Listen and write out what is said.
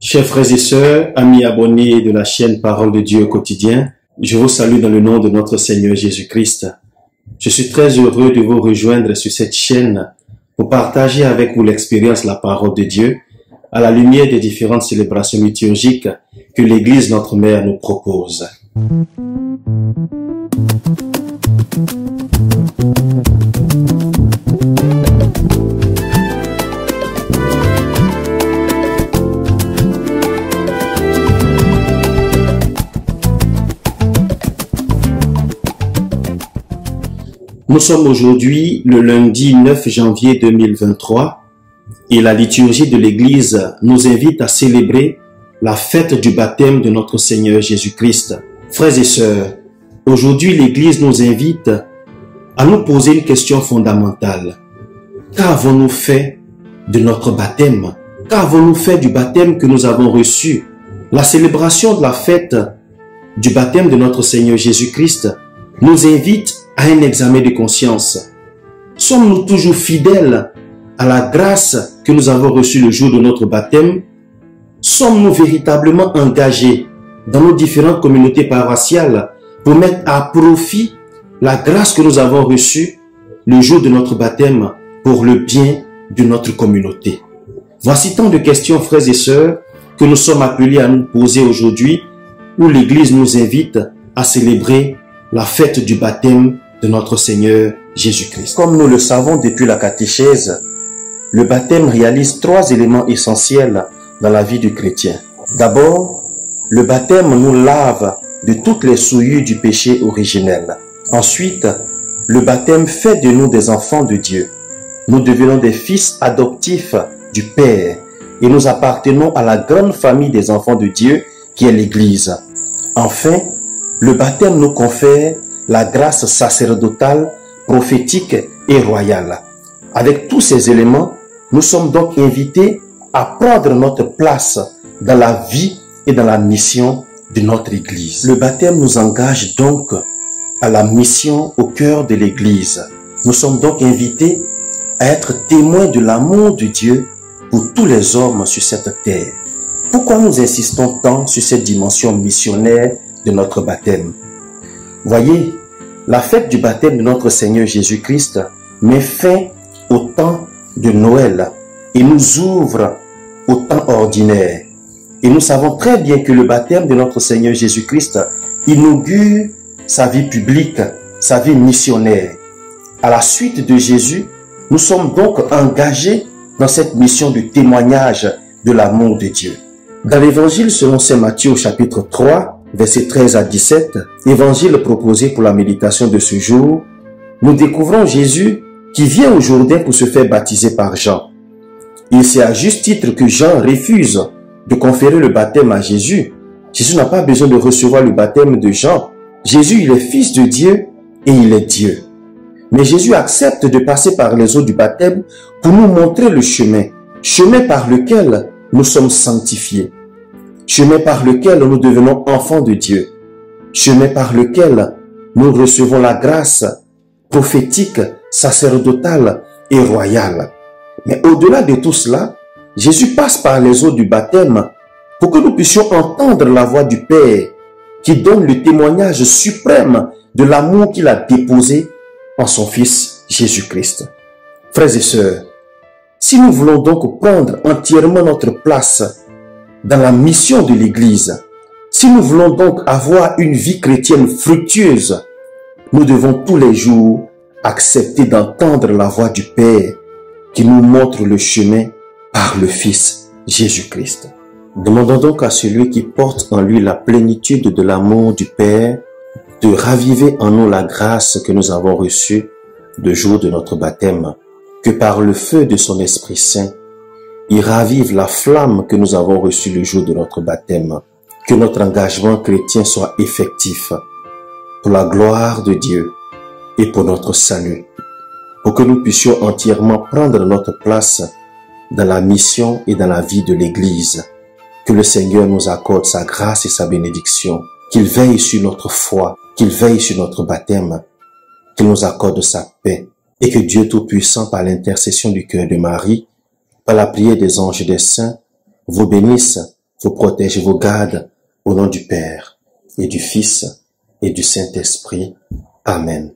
Chers frères et sœurs, amis abonnés de la chaîne Parole de Dieu quotidien, je vous salue dans le nom de notre Seigneur Jésus-Christ. Je suis très heureux de vous rejoindre sur cette chaîne pour partager avec vous l'expérience de la parole de Dieu à la lumière des différentes célébrations liturgiques que l'Église notre Mère nous propose. Nous sommes aujourd'hui le lundi 9 janvier 2023 et la liturgie de l'Église nous invite à célébrer la fête du baptême de notre Seigneur Jésus-Christ. Frères et sœurs, aujourd'hui l'Église nous invite à nous poser une question fondamentale. Qu'avons-nous fait de notre baptême? Qu'avons-nous fait du baptême que nous avons reçu? La célébration de la fête du baptême de notre Seigneur Jésus-Christ nous invite à un examen de conscience. Sommes-nous toujours fidèles à la grâce que nous avons reçue le jour de notre baptême? Sommes-nous véritablement engagés dans nos différentes communautés paroissiales pour mettre à profit la grâce que nous avons reçue le jour de notre baptême pour le bien de notre communauté? Voici tant de questions, frères et sœurs, que nous sommes appelés à nous poser aujourd'hui, où l'Église nous invite à célébrer la fête du baptême de notre Seigneur Jésus-Christ. Comme nous le savons depuis la catéchèse, le baptême réalise trois éléments essentiels dans la vie du chrétien. D'abord, le baptême nous lave de toutes les souillures du péché originel. Ensuite, le baptême fait de nous des enfants de Dieu. Nous devenons des fils adoptifs du Père et nous appartenons à la grande famille des enfants de Dieu qui est l'Église. Enfin, le baptême nous confère la grâce sacerdotale, prophétique et royale. Avec tous ces éléments, nous sommes donc invités à prendre notre place dans la vie et dans la mission de notre Église. Le baptême nous engage donc à la mission au cœur de l'Église. Nous sommes donc invités à être témoins de l'amour de Dieu pour tous les hommes sur cette terre. Pourquoi nous insistons tant sur cette dimension missionnaire de notre baptême? Voyez, la fête du baptême de notre Seigneur Jésus-Christ met fin au temps de Noël et nous ouvre au temps ordinaire. Et nous savons très bien que le baptême de notre Seigneur Jésus-Christ inaugure sa vie publique, sa vie missionnaire. À la suite de Jésus, nous sommes donc engagés dans cette mission de témoignage de l'amour de Dieu. Dans l'évangile selon saint Matthieu au chapitre 3, versets 13 à 17, évangile proposé pour la méditation de ce jour, nous découvrons Jésus qui vient au Jourdain pour se faire baptiser par Jean. Et c'est à juste titre que Jean refuse de conférer le baptême à Jésus. Jésus n'a pas besoin de recevoir le baptême de Jean. Jésus, il est fils de Dieu et il est Dieu. Mais Jésus accepte de passer par les eaux du baptême pour nous montrer le chemin par lequel nous sommes sanctifiés. Chemin par lequel nous devenons enfants de Dieu. Chemin par lequel nous recevons la grâce prophétique, sacerdotale et royale. Mais au-delà de tout cela, Jésus passe par les eaux du baptême pour que nous puissions entendre la voix du Père qui donne le témoignage suprême de l'amour qu'il a déposé en son Fils Jésus-Christ. Frères et sœurs, si nous voulons donc prendre entièrement notre place dans la mission de l'Église, si nous voulons donc avoir une vie chrétienne fructueuse, nous devons tous les jours accepter d'entendre la voix du Père qui nous montre le chemin par le Fils Jésus-Christ. Demandons donc à celui qui porte en lui la plénitude de l'amour du Père de raviver en nous la grâce que nous avons reçue le jour de notre baptême, que par le feu de son Esprit Saint, il ravive la flamme que nous avons reçue le jour de notre baptême. Que notre engagement chrétien soit effectif pour la gloire de Dieu et pour notre salut, pour que nous puissions entièrement prendre notre place dans la mission et dans la vie de l'Église. Que le Seigneur nous accorde sa grâce et sa bénédiction, qu'il veille sur notre foi, qu'il veille sur notre baptême, qu'il nous accorde sa paix, et que Dieu Tout-Puissant, par l'intercession du cœur de Marie, par la prière des anges et des saints, vous bénisse, vous protège et vous garde au nom du Père et du Fils et du Saint-Esprit. Amen.